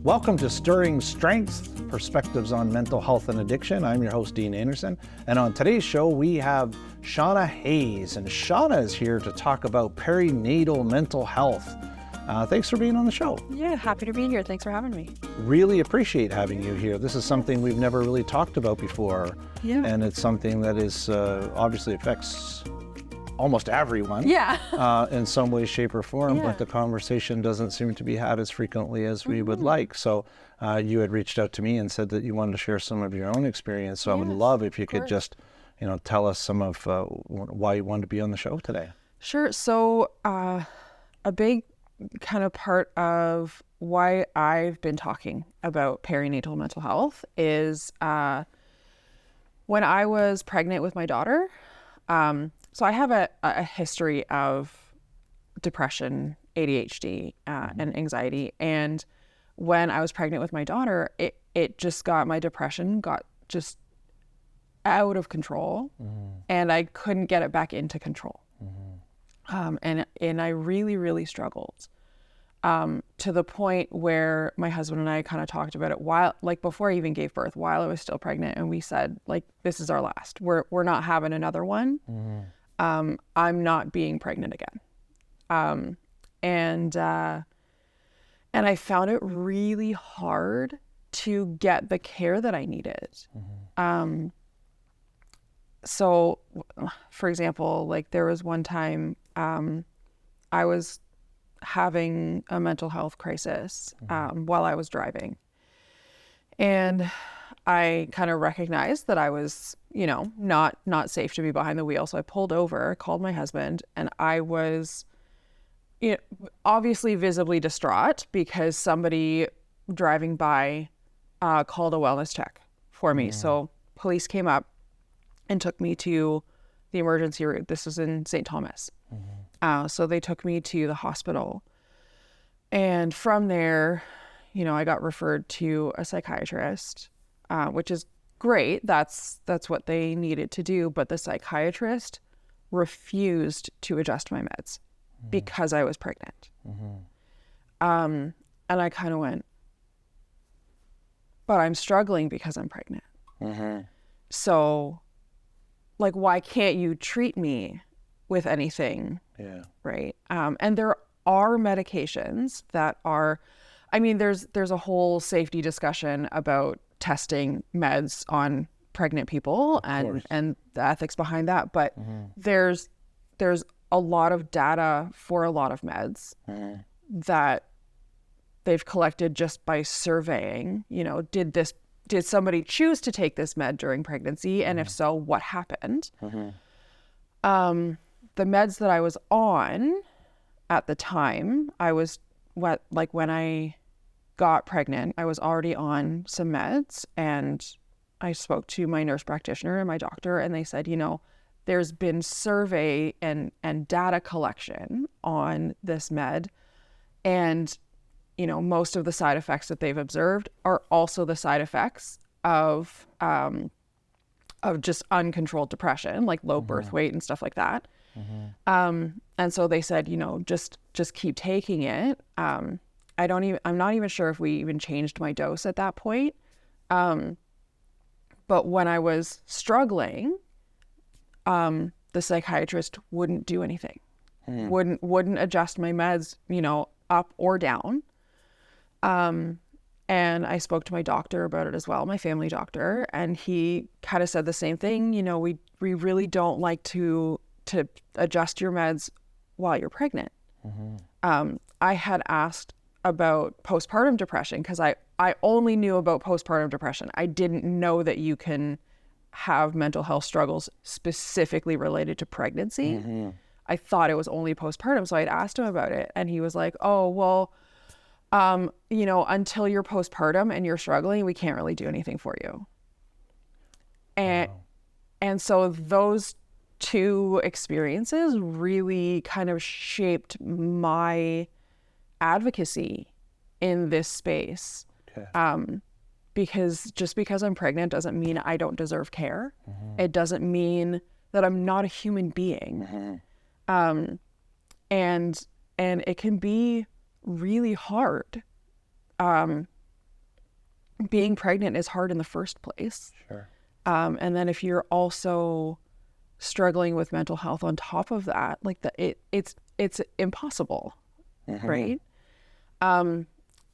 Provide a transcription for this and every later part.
Welcome to Stirring Strengths, Perspectives on Mental Health and Addiction. I'm your host, Dean Anderson. And on today's show, we have Seanna Hayes. And Seanna is here to talk about perinatal mental health. Thanks for being on the show. Yeah, happy to be here. Thanks for having me. Really appreciate having you here. This is something we've never really talked about before. Yeah. And it's something that is obviously affects almost everyone in some way, shape, or form, but the conversation doesn't seem to be had as frequently as we would like. So you had reached out to me and said that you wanted to share some of your own experience. So I would love if you could just, tell us some of why you wanted to be on the show today. Sure. So a big kind of part of why I've been talking about perinatal mental health is when I was pregnant with my daughter. So I have a history of depression, ADHD, and anxiety. And when I was pregnant with my daughter, it just got, my depression got just out of control, and I couldn't get it back into control. And I really, really struggled to the point where my husband and I kind of talked about it before I even gave birth, while I was still pregnant. And we said, this is our last. We're not having another one. I'm not being pregnant again. And I found it really hard to get the care that I needed. So for example, there was one time, I was having a mental health crisis, while I was driving. And I kind of recognized that I was, not safe to be behind the wheel. So I pulled over, called my husband, and I was obviously visibly distraught because somebody driving by called a wellness check for me. So police came up and took me to the emergency room. This was in St. Thomas. So they took me to the hospital. And from there, I got referred to a psychiatrist, which is great. That's what they needed to do. But the psychiatrist refused to adjust my meds because I was pregnant. And I kind of went, but I'm struggling because I'm pregnant. So, why can't you treat me with anything? Right. And there are medications that are, there's a whole safety discussion about testing meds on pregnant people and the ethics behind that. But there's a lot of data for a lot of meds that they've collected just by surveying, did somebody choose to take this med during pregnancy? And if so, what happened? The meds that I was on at the time, when I got pregnant, I was already on some meds, and I spoke to my nurse practitioner and my doctor, and they said, there's been survey and data collection on this med, and most of the side effects that they've observed are also the side effects of just uncontrolled depression, like low birth weight and stuff like that. And so they said, just keep taking it. I'm not even sure if we even changed my dose at that point. But when I was struggling, the psychiatrist wouldn't do anything, wouldn't adjust my meds, up or down. And I spoke to my doctor about it as well, my family doctor, and he kind of said the same thing. We really don't like to adjust your meds while you're pregnant. I had asked about postpartum depression because I only knew about postpartum depression. I didn't know that you can have mental health struggles specifically related to pregnancy. I thought it was only postpartum. So I'd asked him about it, and he was like, oh, well, until you're postpartum and you're struggling, we can't really do anything for you. And so those two experiences really kind of shaped my advocacy in this space. Because just because I'm pregnant doesn't mean I don't deserve care. It doesn't mean that I'm not a human being. And it can be really hard being pregnant is hard in the first place. Sure. And then if you're also struggling with mental health on top of that, like it's impossible, right?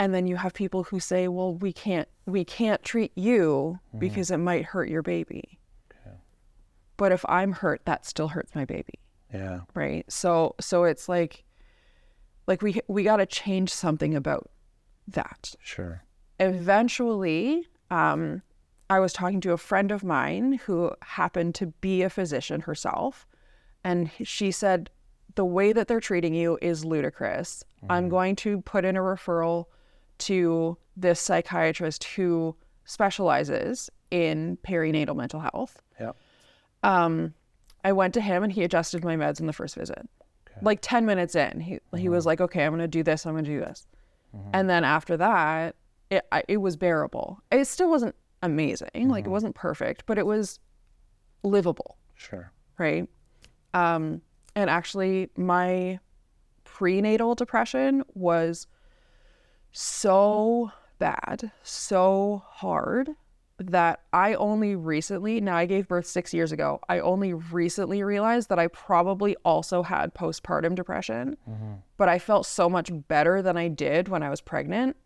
And then you have people who say, well, we can't treat you because it might hurt your baby. Okay. But if I'm hurt, that still hurts my baby. Yeah. Right. So it's like we got to change something about that. Sure. Eventually, I was talking to a friend of mine who happened to be a physician herself. And she said, the way that they're treating you is ludicrous. I'm going to put in a referral to this psychiatrist who specializes in perinatal mental health. Yeah. I went to him and he adjusted my meds in the first visit. Okay. Like 10 minutes in, he was like, okay, I'm going to do this. I'm going to do this. And then after that, it was bearable. It still wasn't amazing. Like it wasn't perfect, but it was livable. Sure. Right. And actually my prenatal depression was so bad, so hard that I only recently, now I gave birth 6 years ago, I only recently realized that I probably also had postpartum depression, but I felt so much better than I did when I was pregnant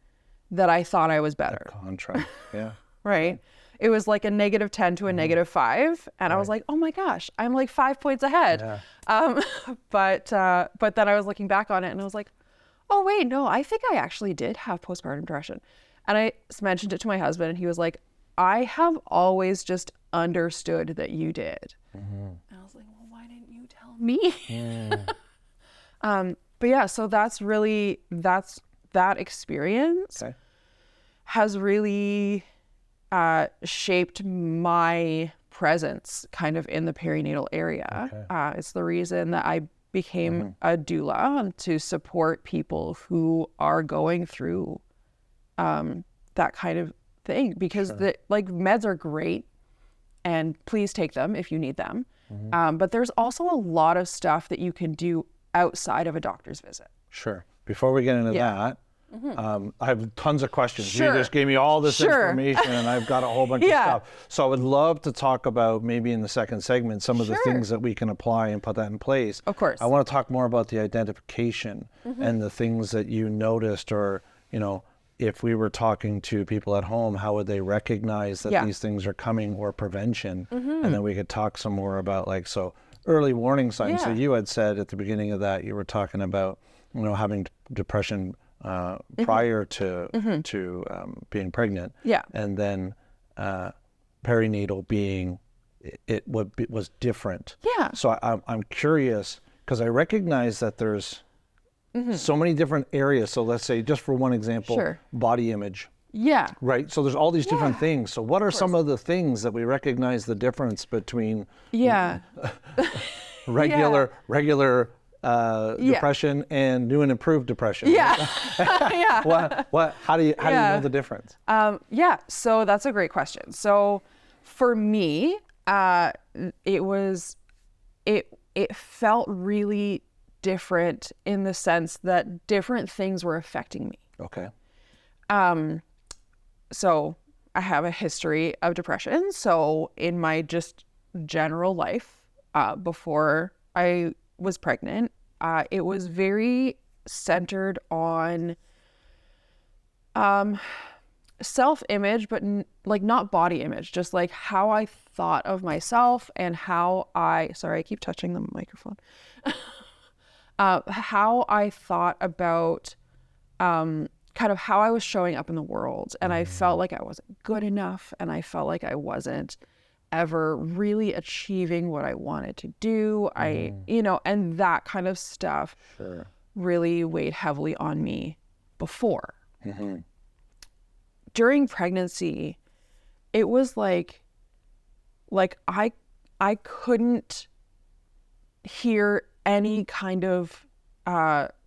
that I thought I was better. The contrast, yeah. Right. It was like a -10 to a -5. And I was like, oh my gosh, I'm like 5 points ahead. Yeah. But then I was looking back on it and I was like, oh wait, no, I think I actually did have postpartum depression. And I mentioned it to my husband and he was like, I have always just understood that you did. And I was like, well, why didn't you tell me? But yeah, so that experience has really shaped my presence kind of in the perinatal area. Okay. It's the reason that I became a doula, to support people who are going through that kind of thing, because the meds are great and please take them if you need them. But there's also a lot of stuff that you can do outside of a doctor's visit. Sure. Before we get into that, I have tons of questions. You just gave me all this information and I've got a whole bunch of stuff. So I would love to talk about, maybe in the second segment, some of the things that we can apply and put that in place. Of course. I want to talk more about the identification and the things that you noticed, or, if we were talking to people at home, how would they recognize that these things are coming, or prevention? And then we could talk some more about early warning signs. So you had said at the beginning of that, you were talking about, having depression prior to being pregnant, and then perinatal being was different. So I'm curious, because I recognize that there's so many different areas. So let's say, just for one example, body image. Right. So there's all these different things. So what are some of the things that we recognize the difference between regular depression and new and improved depression? What? How do you know the difference? So that's a great question. So for me, it felt really different in the sense that different things were affecting me. Okay. So I have a history of depression. So in my just general life, before I was pregnant, it was very centered on self-image, but not body image, just like how I thought of myself and how I keep touching the microphone. How I thought about kind of how I was showing up in the world. And I felt like I wasn't good enough, and I felt like I wasn't ever really achieving what I wanted to do. And that kind of stuff really weighed heavily on me before. During pregnancy, it was like I couldn't hear any kind of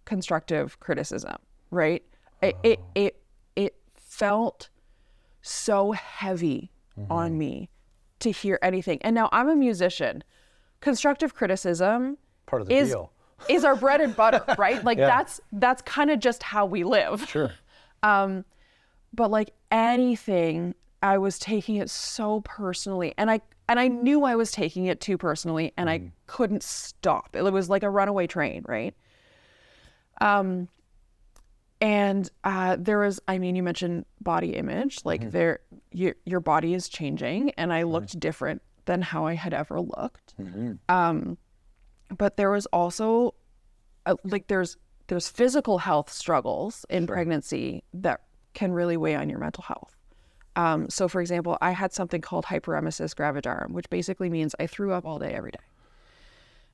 constructive criticism, right? It felt so heavy on me to hear anything. And now I'm a musician. Constructive criticism part of the deal is our bread and butter, right? That's kind of just how we live. Sure. But anything, I was taking it so personally, and I knew I was taking it too personally, and I couldn't stop. It was like a runaway train, right? And there was, I mean, you mentioned body image, like your body is changing, and I looked different than how I had ever looked. But there was also like there's physical health struggles in pregnancy that can really weigh on your mental health. So for example, I had something called hyperemesis gravidarum, which basically means I threw up all day, every day.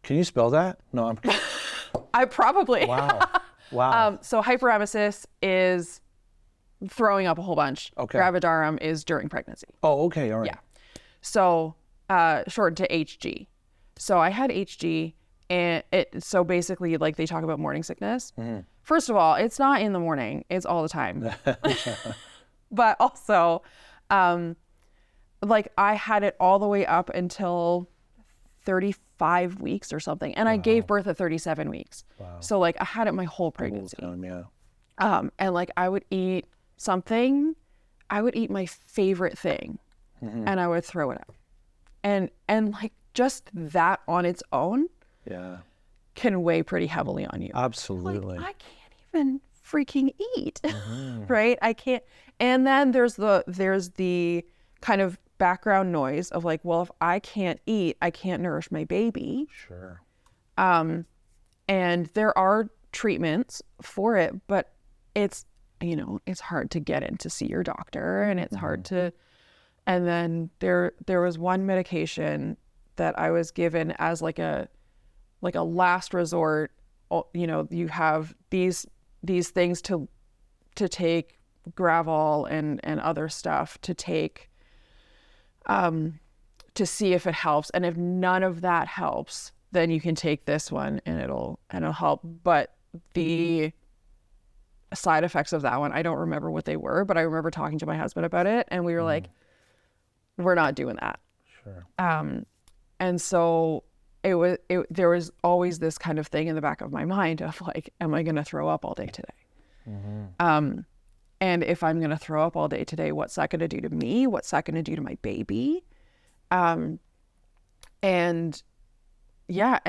Can you spell that? No, I'm... I probably. Wow. So hyperemesis is throwing up a whole bunch. Okay. Gravidarum is during pregnancy. Oh, okay. All right. Yeah. So shortened to HG. So I had HG, and so basically, like, they talk about morning sickness. First of all, it's not in the morning, it's all the time. But also, like, I had it all the way up until 35 weeks or something, and I gave birth at 37 weeks. So like, I had it my whole pregnancy. And like, I would eat something, I would eat my favorite thing, and I would throw it up. And like, just that on its own can weigh pretty heavily on you. Absolutely. Like, I can't even freaking eat, right? I can't. And then there's the kind of background noise of like, well, if I can't eat, I can't nourish my baby. Sure. And there are treatments for it, but it's, you know, it's hard to get in to see your doctor, and it's hard to. And then there was one medication that I was given as like a last resort. You know, you have these things to take, Gravol and other stuff to take, to see if it helps. And if none of that helps, then you can take this one and it'll help. But the side effects of that one, I don't remember what they were, but I remember talking to my husband about it, and we were like, we're not doing that. Sure. And so there was always this kind of thing in the back of my mind of like, am I going to throw up all day today? And if I'm going to throw up all day today, what's that going to do to me? What's that going to do to my baby? And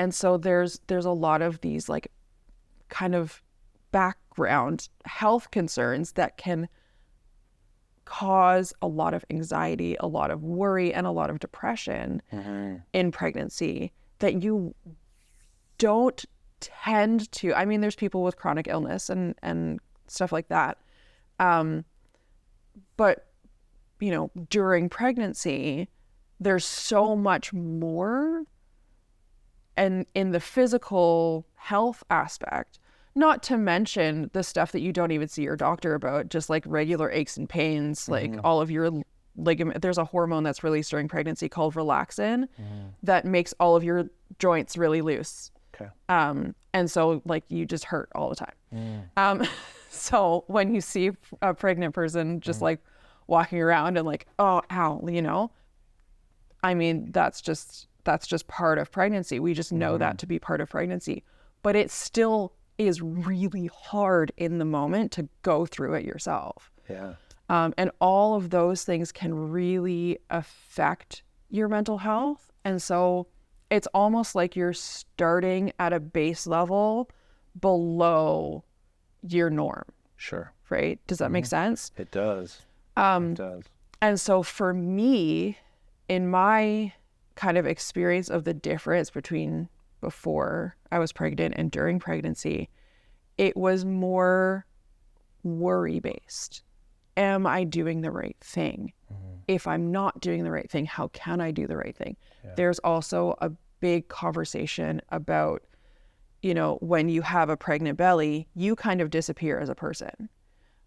so there's a lot of these like kind of background health concerns that can cause a lot of anxiety, a lot of worry, and a lot of depression in pregnancy that you don't tend to. I mean, there's people with chronic illness and stuff like that. But, you know, during pregnancy, there's so much more, and in the physical health aspect, not to mention the stuff that you don't even see your doctor about, just like regular aches and pains, like all of your ligament. There's a hormone that's released during pregnancy called relaxin that makes all of your joints really loose. Okay. And so like you just hurt all the time. So when you see a pregnant person just like walking around and like, oh, ow, you know, I mean, that's just part of pregnancy. We just know that to be part of pregnancy, but it still is really hard in the moment to go through it yourself. Yeah. And all of those things can really affect your mental health. And so it's almost like you're starting at a base level below your norm. Sure. Right? Does that make sense? It does. It does. And so for me, in my kind of experience of the difference between before I was pregnant and during pregnancy, it was more worry based. Am I doing the right thing? If I'm not doing the right thing, how can I do the right thing? Yeah. There's also a big conversation about, you know, when you have a pregnant belly, you kind of disappear as a person.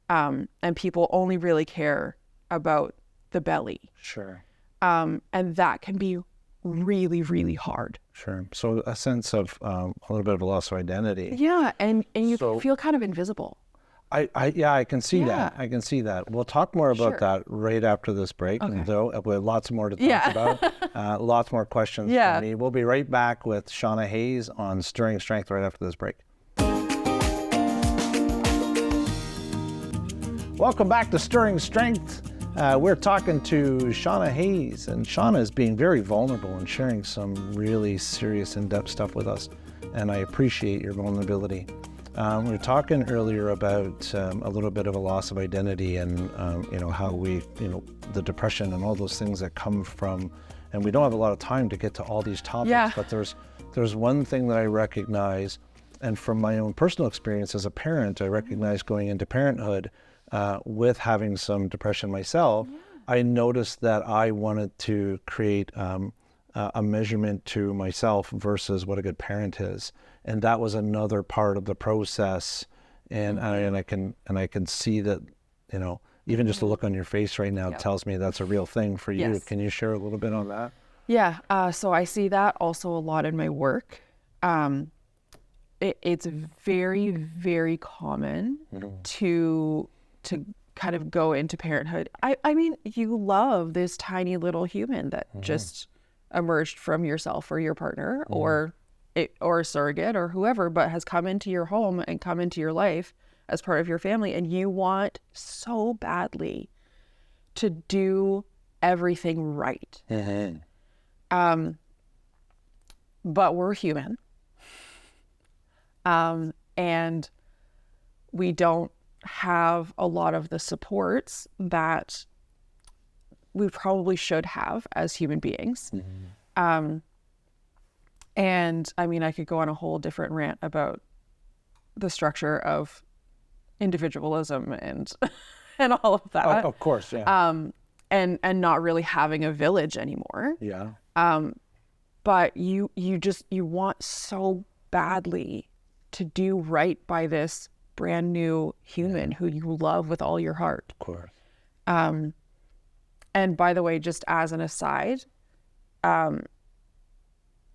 And people only really care about the belly. Sure. And that can be really, really hard. Sure. So a sense of a little bit of a loss of identity. Yeah. And you feel kind of invisible. I can see that. I can see that. We'll talk more about that right after this break. Okay. And though we have lots more to talk about, lots more questions from me. We'll be right back with Seanna Hayes on Stirring Strength right after this break. Welcome back to Stirring Strength. We're talking to Seanna Hayes, and Seanna is being very vulnerable and sharing some really serious, in-depth stuff with us, and I appreciate your vulnerability. We were talking earlier about a little bit of a loss of identity and how we, the depression and all those things that come from, and we don't have a lot of time to get to all these topics, but there's one thing that I recognize, and from my own personal experience as a parent, I recognize going into parenthood with having some depression myself, I noticed that I wanted to create a measurement to myself versus what a good parent is, and that was another part of the process. And I can see that, even just the look on your face right now tells me that's a real thing for you. Yes. Can you share a little bit on that? Yeah. So I see that also a lot in my work. It's very, very common to kind of go into parenthood. I mean, you love this tiny little human that just emerged from yourself or your partner or a surrogate or whoever, but has come into your home and come into your life as part of your family. And you want so badly to do everything right. But we're human. And we don't have a lot of the supports that we probably should have as human beings. And I mean, I could go on a whole different rant about the structure of individualism and and all of that. Of course, yeah. And not really having a village anymore. Yeah. But you want so badly to do right by this brand new human who you love with all your heart. Of course. And by the way, just as an aside,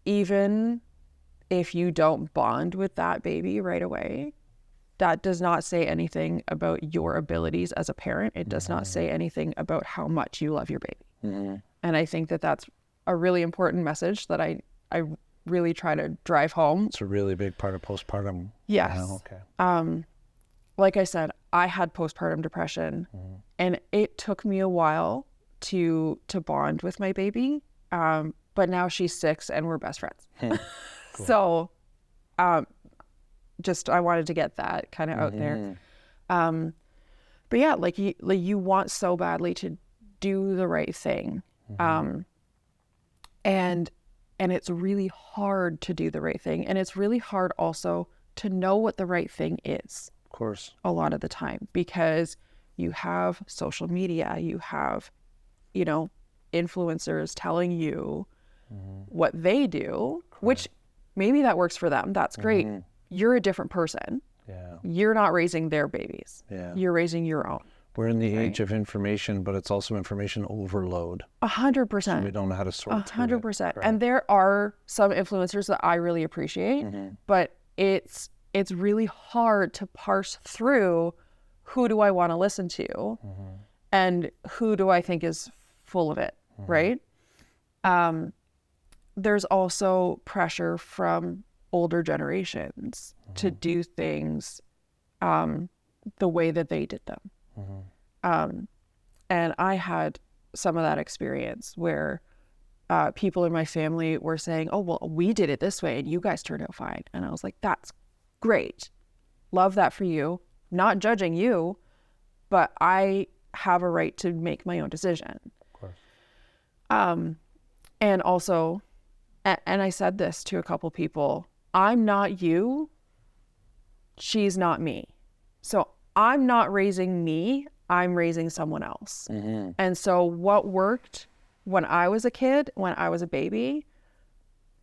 even if you don't bond with that baby right away, that does not say anything about your abilities as a parent. It does not say anything about how much you love your baby. And I think that that's a really important message that I really try to drive home. It's a really big part of postpartum. Yes. Okay. Like I said, I had postpartum depression, and it took me a while to bond with my baby. But now she's 6 and we're best friends. Cool. So, just I wanted to get that kind of out there. But yeah, like you want so badly to do the right thing, and it's really hard to do the right thing, and it's really hard also to know what the right thing is. Of course. A lot of the time, because you have social media, you have, influencers telling you what they do, which maybe that works for them. That's great. You're a different person. Yeah. You're not raising their babies. Yeah. You're raising your own. We're in the age of information, but it's also information overload. 100%. So we don't know how to sort through 100%. Right. And there are some influencers that I really appreciate, but it's really hard to parse through who do I want to listen to and who do I think is full of it, right? There's also pressure from older generations to do things the way that they did them. And I had some of that experience where people in my family were saying, oh, well, we did it this way and you guys turned out fine. And I was like, that's great. Love that for you. Not judging you, but I have a right to make my own decision. Of course. And also, and I said this to a couple people, I'm not you, she's not me. So I'm not raising me, I'm raising someone else. And so what worked when I was a kid, when I was a baby,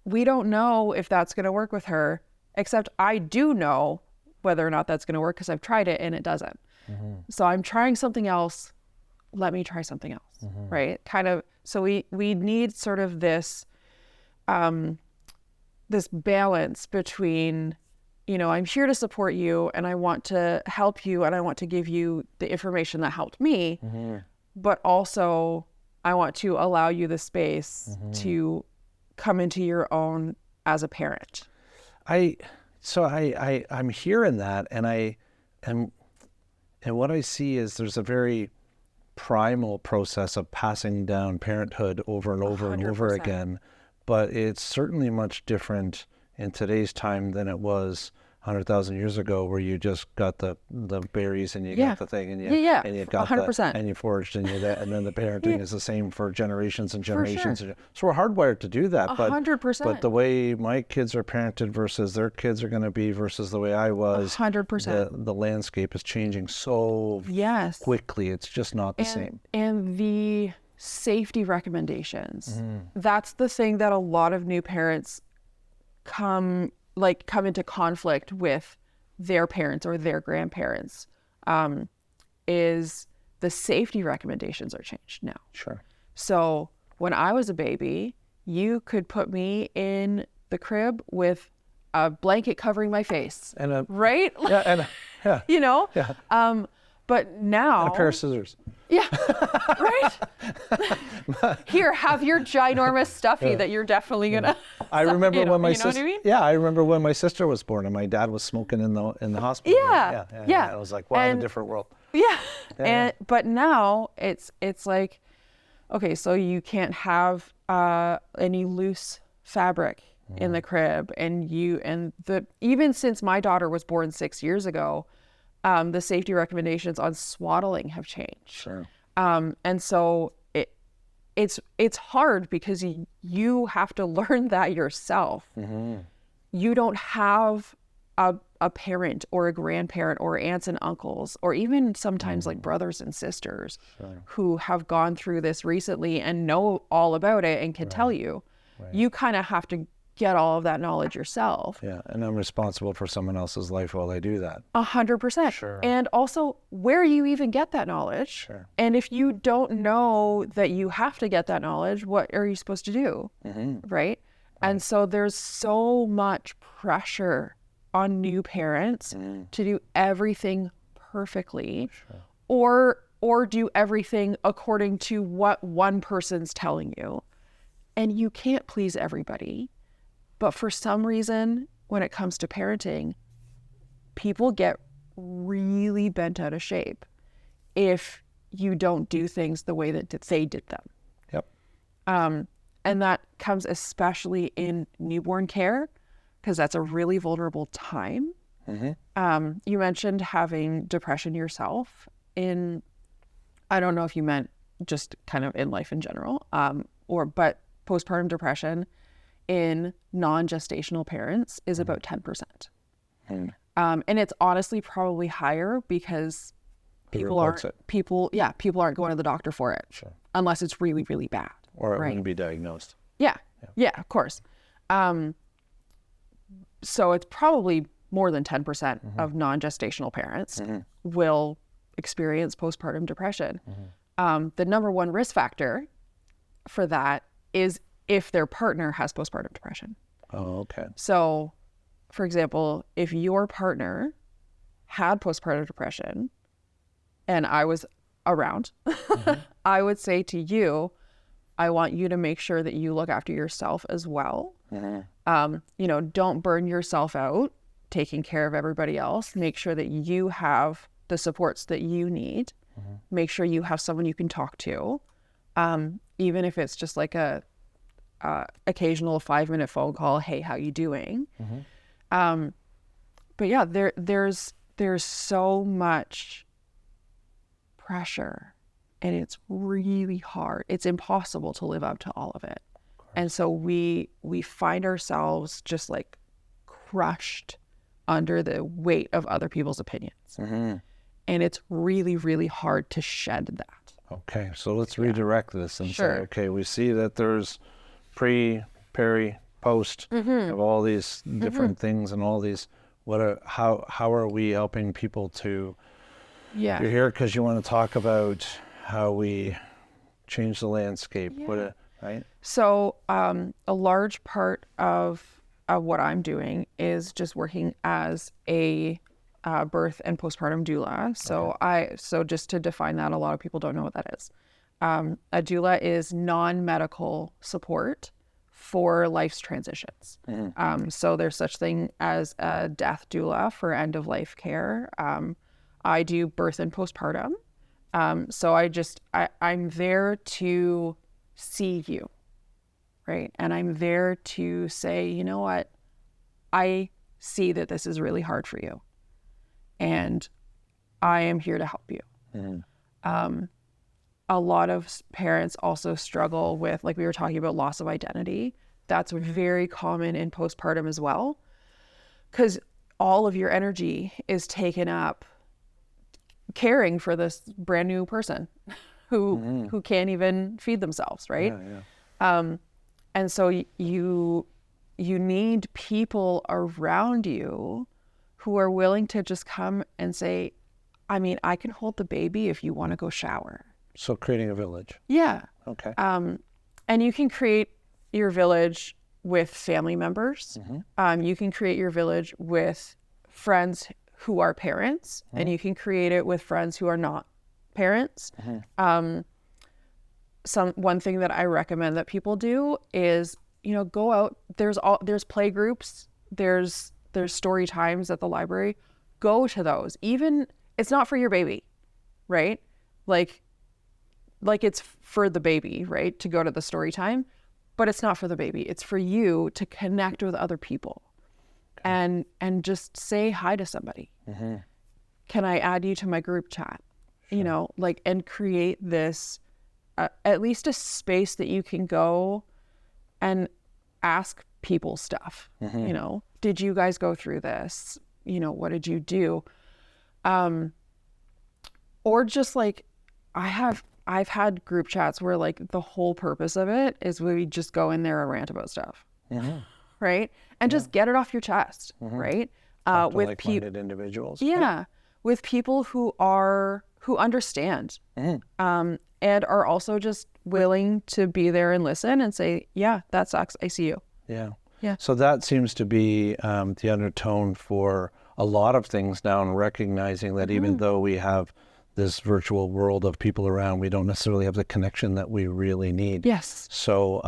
we don't know if that's going to work with her, except I do know whether or not that's going to work because I've tried it and it doesn't. So I'm trying something else. Let me try something else, right? Kind of. So we need sort of this this balance between, I'm here to support you and I want to help you and I want to give you the information that helped me, but also I want to allow you the space to come into your own as a parent. I'm hearing that, and And what I see is there's a very primal process of passing down parenthood over and over 100%. And over again, but it's certainly much different in today's time than it was 100,000 years ago, where you just got the berries and you got the thing and you got 100%. And you foraged and you that, and then the parenting is the same for generations and generations. Sure. So we're hardwired to do that. 100%. But the way my kids are parented versus their kids are going to be versus the way I was, 100%. The landscape is changing so quickly. It's just not the same. And the safety recommendations, that's the thing that a lot of new parents come into conflict with their parents or their grandparents, is the safety recommendations are changed now. Sure. So when I was a baby, you could put me in the crib with a blanket covering my face. Right? Yeah. You know? Yeah. But now... And a pair of scissors. Yeah, right? Here, have your ginormous stuffy that you're definitely going to... I remember when my sister... What I mean? Yeah, I remember when my sister was born and my dad was smoking in the hospital. Yeah. I was like, wow, a different world. Yeah. But now it's like, okay, so you can't have any loose fabric in the crib, even since my daughter was born 6 years ago, the safety recommendations on swaddling have changed. Sure. And so it's hard because you have to learn that yourself. You don't have a parent or a grandparent or aunts and uncles, or even sometimes like brothers and sisters who have gone through this recently and know all about it and can tell you. You kind of have to get all of that knowledge yourself. Yeah, and I'm responsible for someone else's life while I do that. 100%. Sure. And also, where you even get that knowledge. Sure. And if you don't know that you have to get that knowledge, what are you supposed to do? Right? And so there's so much pressure on new parents to do everything perfectly, or do everything according to what one person's telling you. And you can't please everybody. But for some reason, when it comes to parenting, people get really bent out of shape if you don't do things the way that they did them. Yep. And that comes especially in newborn care, because that's a really vulnerable time. You mentioned having depression yourself. I don't know if you meant just kind of in life in general, but postpartum depression in non-gestational parents is about 10%. And it's honestly probably higher because people aren't going to the doctor for it. Sure. Unless it's really, really bad. Or it wouldn't be diagnosed. Yeah, of course. So it's probably more than 10% of non-gestational parents will experience postpartum depression. The number one risk factor for that is if their partner has postpartum depression. Oh, okay. So, for example, if your partner had postpartum depression and I was around, I would say to you, I want you to make sure that you look after yourself as well. Don't burn yourself out taking care of everybody else. Make sure that you have the supports that you need. Make sure you have someone you can talk to, even if it's just like a occasional 5-minute phone call. Hey, how you doing? But yeah, there's so much pressure, and it's really hard. It's impossible to live up to all of it. And so we find ourselves just like crushed under the weight of other people's opinions. And it's really, really hard to shed that. Okay, so let's redirect this and say, okay, we see that there's pre, peri, post of all these different things and all these. How are we helping people to? You're here because you want to talk about how we change the landscape. Right? So a large part of what I'm doing is just working as a birth and postpartum doula. So just to define that, a lot of people don't know what that is. A doula is non-medical support for life's transitions. So there's such thing as a death doula for end-of-life care. I do birth and postpartum. So I'm there to see you, right? And I'm there to say, you know what? I see that this is really hard for you, and I am here to help you. Mm-hmm. A lot of parents also struggle with, like we were talking about, loss of identity. That's very common in postpartum as well, because all of your energy is taken up caring for this brand new person who can't even feed themselves, right? And so you need people around you who are willing to just come and say, I mean, I can hold the baby if you want to go shower. So creating a village. Yeah. Okay. And you can create your village with family members. Mm-hmm. You can create your village with friends who are parents, mm-hmm. and you can create it with friends who are not parents. Mm-hmm. One thing that I recommend that people do is, go out. There's play groups. There's story times at the library. Go to those. Even it's not for your baby, right? Like it's for the baby, right? To go to the story time, but it's not for the baby. It's for you to connect with other people, and just say hi to somebody. Mm-hmm. Can I add you to my group chat? Sure. And create this, at least a space that you can go and ask people stuff. Mm-hmm. Did you guys go through this? What did you do? Or just like I've had group chats where like the whole purpose of it is we just go in there and rant about stuff, mm-hmm. right? And just get it off your chest, mm-hmm. right? With like-minded individuals. Yeah, with people who understand, mm-hmm. And are also just willing to be there and listen and say, yeah, that sucks. I see you. Yeah. Yeah. So that seems to be the undertone for a lot of things now, and recognizing that mm-hmm. even though we have this virtual world of people around, we don't necessarily have the connection that we really need. Yes. So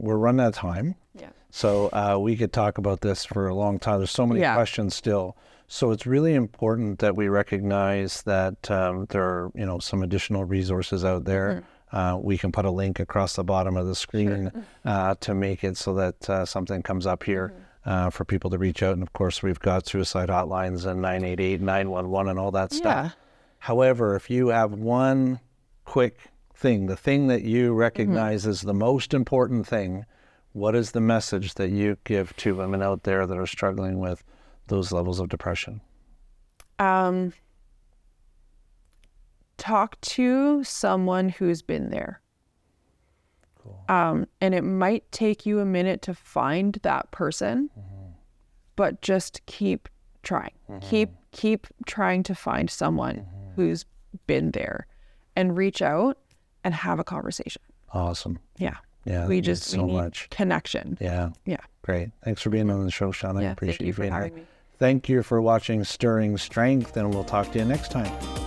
we're running out of time. Yeah. So we could talk about this for a long time. There's so many questions still. So it's really important that we recognize that there are, some additional resources out there. Mm-hmm. We can put a link across the bottom of the screen to make it so that something comes up here. Mm-hmm. For people to reach out. And of course, we've got suicide hotlines and 988, 911 and all that stuff. However, if you have one quick thing, the thing that you recognize mm-hmm. as the most important thing, what is the message that you give to women out there that are struggling with those levels of depression? Talk to someone who's been there. Cool. And it might take you a minute to find that person, mm-hmm. but just keep trying. Mm-hmm. Keep trying to find someone mm-hmm. who's been there, and reach out and have a conversation. Awesome. Yeah. Yeah. We need much connection. Yeah. Yeah. Great. Thanks for being on the show, Seanna. I appreciate you for having me. Thank you for watching Stirring Strength, and we'll talk to you next time.